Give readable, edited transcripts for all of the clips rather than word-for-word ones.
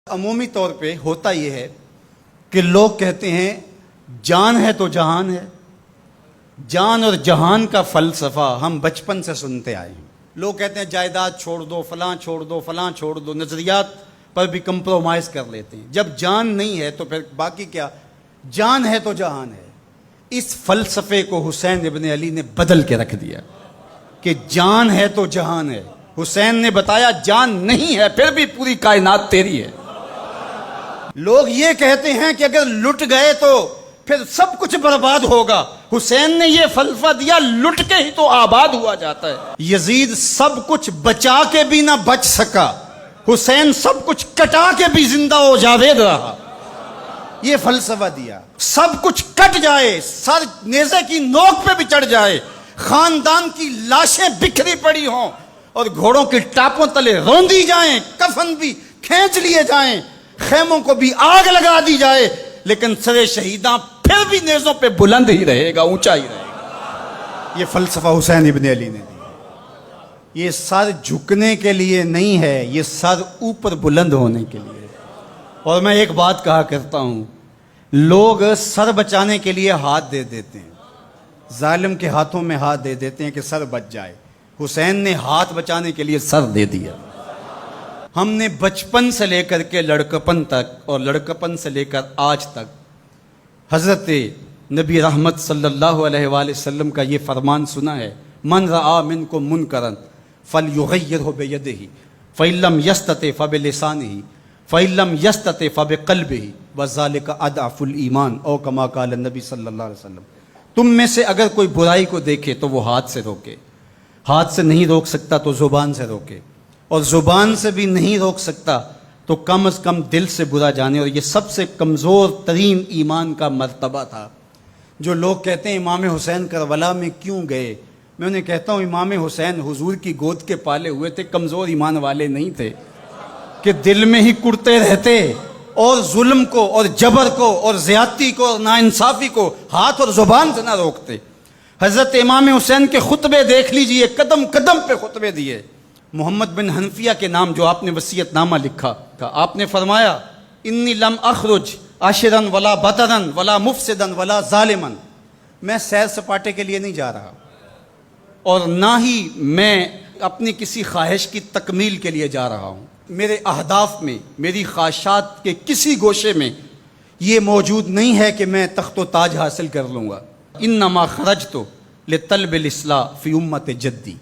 عمومی طور پہ ہوتا یہ ہے کہ لوگ کہتے ہیں جان ہے تو جہان ہے. جان اور جہان کا فلسفہ ہم بچپن سے سنتے آئے ہیں. لوگ کہتے ہیں جائیداد چھوڑ دو، فلاں چھوڑ دو، فلاں چھوڑ دو، نظریات پر بھی کمپرومائز کر لیتے ہیں. جب جان نہیں ہے تو پھر باقی کیا؟ جان ہے تو جہان ہے. اس فلسفے کو حسین ابن علی نے بدل کے رکھ دیا کہ جان ہے تو جہان ہے. حسین نے بتایا جان نہیں ہے پھر بھی پوری کائنات تیری ہے. لوگ یہ کہتے ہیں کہ اگر لٹ گئے تو پھر سب کچھ برباد ہوگا. حسین نے یہ فلسفہ دیا لٹ کے ہی تو آباد ہوا جاتا ہے. یزید سب کچھ بچا کے بھی نہ بچ سکا، حسین سب کچھ کٹا کے بھی زندہ و جاوید رہا. یہ فلسفہ دیا سب کچھ کٹ جائے، سر نیزے کی نوک پہ بھی چڑھ جائے، خاندان کی لاشیں بکھری پڑی ہوں اور گھوڑوں کے ٹاپوں تلے روندی جائیں، کفن بھی کھینچ لیے جائیں، خیموں کو بھی آگ لگا دی جائے، لیکن سر شہیداں پھر بھی نیزوں پہ بلند ہی رہے گا، اونچا ہی رہے گا. یہ فلسفہ حسین ابن علی نے دیا. یہ سر جھکنے کے لیے نہیں ہے، یہ سر اوپر بلند ہونے کے لیے. اور میں ایک بات کہا کرتا ہوں، لوگ سر بچانے کے لیے ہاتھ دے دیتے ہیں، ظالم کے ہاتھوں میں ہاتھ دے دیتے ہیں کہ سر بچ جائے. حسین نے ہاتھ بچانے کے لیے سر دے دیا. ہم نے بچپن سے لے کر کے لڑکپن تک اور لڑکپن سے لے کر آج تک حضرت نبی رحمت صلی اللہ علیہ وآلہ وسلم کا یہ فرمان سنا ہے، من رآ منکم منکرا فلیغیرہ بیدہ فإن لم یستطع فبلسانہ فإن لم یستطع فبقلبہ وذلک اضعف الایمان او کما قال النبی صلی اللہ علیہ وسلم. تم میں سے اگر کوئی برائی کو دیکھے تو وہ ہاتھ سے روکے، ہاتھ سے نہیں روک سکتا تو زبان سے روکے، اور زبان سے بھی نہیں روک سکتا تو کم از کم دل سے برا جانے. اور یہ سب سے کمزور ترین ایمان کا مرتبہ تھا. جو لوگ کہتے ہیں امام حسین کربلا میں کیوں گئے، میں انہیں کہتا ہوں امام حسین حضور کی گود کے پالے ہوئے تھے، کمزور ایمان والے نہیں تھے کہ دل میں ہی کڑتے رہتے اور ظلم کو اور جبر کو اور زیادتی کو اور ناانصافی کو ہاتھ اور زبان سے نہ روکتے. حضرت امام حسین کے خطبے دیکھ لیجئے، قدم قدم پہ خطبے دیے. محمد بن حنفیہ کے نام جو آپ نے وصیت نامہ لکھا، آپ نے فرمایا انی لم اخرج عاشرا ولا بطرا ولا مفسدا ولا ظالما. میں سیر سپاٹے کے لیے نہیں جا رہا اور نہ ہی میں اپنی کسی خواہش کی تکمیل کے لیے جا رہا ہوں. میرے اہداف میں، میری خواہشات کے کسی گوشے میں یہ موجود نہیں ہے کہ میں تخت و تاج حاصل کر لوں گا. انما خرجت لطلب الاصلاح فی امت جدی.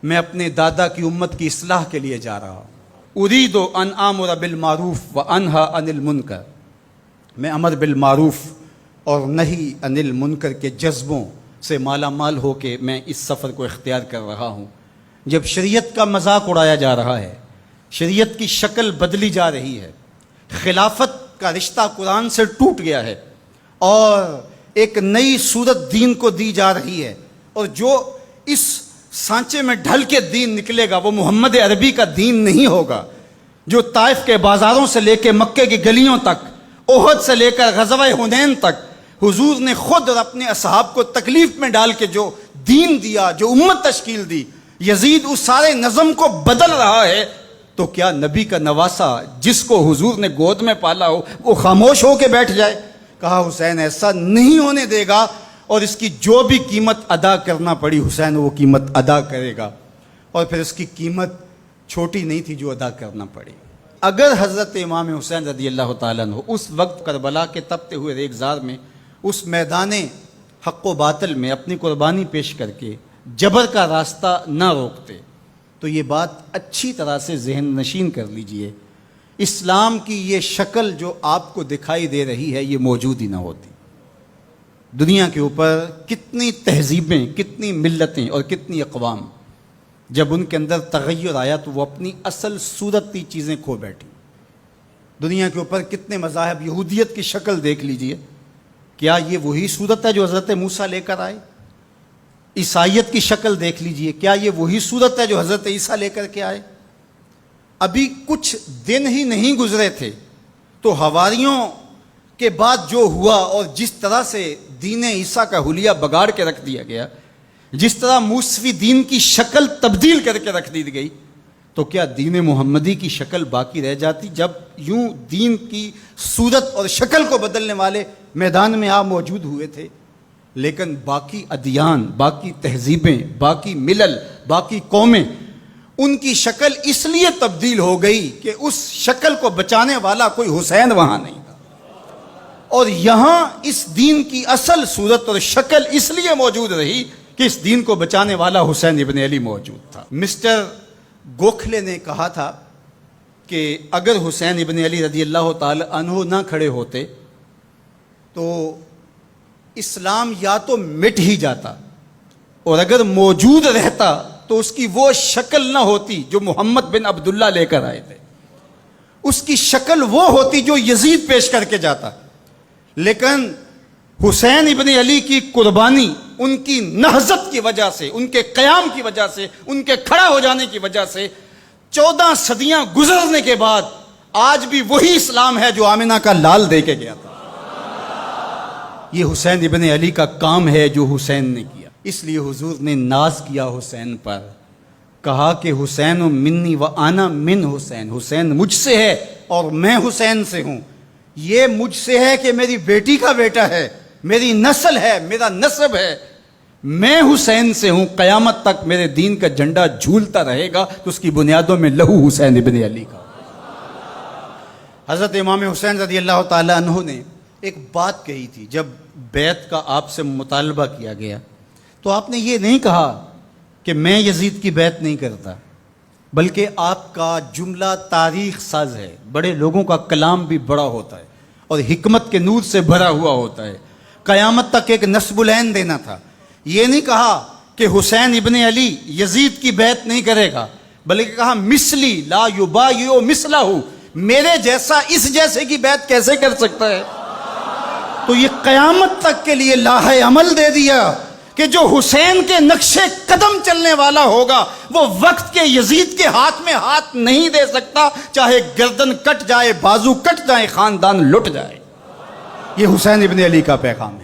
میں اپنے دادا کی امت کی اصلاح کے لیے جا رہا ہوں. ارید ان آمر بالمعروف وانہی عن المنکر. میں امر بالمعروف اور نہی عن المنکر کے جذبوں سے مالا مال ہو کے میں اس سفر کو اختیار کر رہا ہوں. جب شریعت کا مذاق اڑایا جا رہا ہے، شریعت کی شکل بدلی جا رہی ہے، خلافت کا رشتہ قرآن سے ٹوٹ گیا ہے اور ایک نئی صورت دین کو دی جا رہی ہے، اور جو اس سانچے میں ڈھل کے دین نکلے گا وہ محمد عربی کا دین نہیں ہوگا، جو طائف کے بازاروں سے لے کے مکے کی گلیوں تک، احد سے لے کر غزوہ حنین تک حضور نے خود اور اپنے اصحاب کو تکلیف میں ڈال کے جو دین دیا، جو امت تشکیل دی. یزید اس سارے نظم کو بدل رہا ہے، تو کیا نبی کا نواسا جس کو حضور نے گود میں پالا ہو وہ خاموش ہو کے بیٹھ جائے؟ کہا حسین ایسا نہیں ہونے دے گا، اور اس کی جو بھی قیمت ادا کرنا پڑی حسین وہ قیمت ادا کرے گا. اور پھر اس کی قیمت چھوٹی نہیں تھی جو ادا کرنا پڑی. اگر حضرت امام حسین رضی اللہ تعالیٰ عنہ اس وقت کربلا کے تپتے ہوئے ریگزار میں، اس میدان حق و باطل میں اپنی قربانی پیش کر کے جبر کا راستہ نہ روکتے تو یہ بات اچھی طرح سے ذہن نشین کر لیجئے، اسلام کی یہ شکل جو آپ کو دکھائی دے رہی ہے یہ موجود ہی نہ ہوتی. دنیا کے اوپر کتنی تہذیبیں، کتنی ملتیں اور کتنی اقوام جب ان کے اندر تغیر آیا تو وہ اپنی اصل صورتی چیزیں کھو بیٹھی. دنیا کے اوپر کتنے مذاہب، یہودیت کی شکل دیکھ لیجئے، کیا یہ وہی صورت ہے جو حضرت موسیٰ لے کر آئے؟ عیسائیت کی شکل دیکھ لیجئے، کیا یہ وہی صورت ہے جو حضرت عیسیٰ لے کر کے آئے؟ ابھی کچھ دن ہی نہیں گزرے تھے تو حواریوں کے بعد جو ہوا اور جس طرح سے دین عیسیٰ کا حلیہ بگاڑ کے رکھ دیا گیا، جس طرح موسوی دین کی شکل تبدیل کر کے رکھ دی گئی، تو کیا دین محمدی کی شکل باقی رہ جاتی؟ جب یوں دین کی صورت اور شکل کو بدلنے والے میدان میں آپ موجود ہوئے تھے، لیکن باقی ادیان، باقی تہذیبیں، باقی ملل، باقی قومیں، ان کی شکل اس لیے تبدیل ہو گئی کہ اس شکل کو بچانے والا کوئی حسین وہاں نہیں تھا، اور یہاں اس دین کی اصل صورت اور شکل اس لیے موجود رہی کہ اس دین کو بچانے والا حسین ابن علی موجود تھا۔ مسٹر گوکھلے نے کہا تھا کہ اگر حسین ابن علی رضی اللہ تعالی عنہ نہ کھڑے ہوتے تو اسلام یا تو مٹ ہی جاتا، اور اگر موجود رہتا تو اس کی وہ شکل نہ ہوتی جو محمد بن عبداللہ لے کر آئے تھے، اس کی شکل وہ ہوتی جو یزید پیش کر کے جاتا۔ لیکن حسین ابن علی کی قربانی، ان کی نہضت کی وجہ سے، ان کے قیام کی وجہ سے، ان کے کھڑا ہو جانے کی وجہ سے 14 صدیاں گزرنے کے بعد آج بھی وہی اسلام ہے جو آمنہ کا لال دے کے گیا تھا۔ یہ حسین ابن علی کا کام ہے جو حسین نے کیا۔ اس لیے حضور نے ناز کیا حسین پر، کہا کہ حسین منی و انا من حسین، حسین مجھ سے ہے اور میں حسین سے ہوں۔ یہ مجھ سے ہے کہ میری بیٹی کا بیٹا ہے، میری نسل ہے، میرا نسب ہے، میں حسین سے ہوں، قیامت تک میرے دین کا جھنڈا جھولتا رہے گا، تو اس کی بنیادوں میں لہو حسین ابن علی کا۔ حضرت امام حسین رضی اللہ تعالی عنہ نے ایک بات کہی تھی جب بیعت کا آپ سے مطالبہ کیا گیا، تو آپ نے یہ نہیں کہا کہ میں یزید کی بیعت نہیں کرتا، بلکہ آپ کا جملہ تاریخ ساز ہے، بڑے لوگوں کا کلام بھی بڑا ہوتا ہے اور حکمت کے نور سے بھرا ہوا ہوتا ہے، قیامت تک ایک نسب العین دینا تھا۔ یہ نہیں کہا کہ حسین ابن علی یزید کی بیعت نہیں کرے گا، بلکہ کہا مثلی لا یبایع مثلہ، میرے جیسا اس جیسے کی بیعت کیسے کر سکتا ہے؟ تو یہ قیامت تک کے لیے لاہ عمل دے دیا کہ جو حسین کے نقشے قدم چلنے والا ہوگا وہ وقت کے یزید کے ہاتھ میں ہاتھ نہیں دے سکتا، چاہے گردن کٹ جائے، بازو کٹ جائے، خاندان لٹ جائے۔ یہ حسین ابن علی کا پیغام ہے۔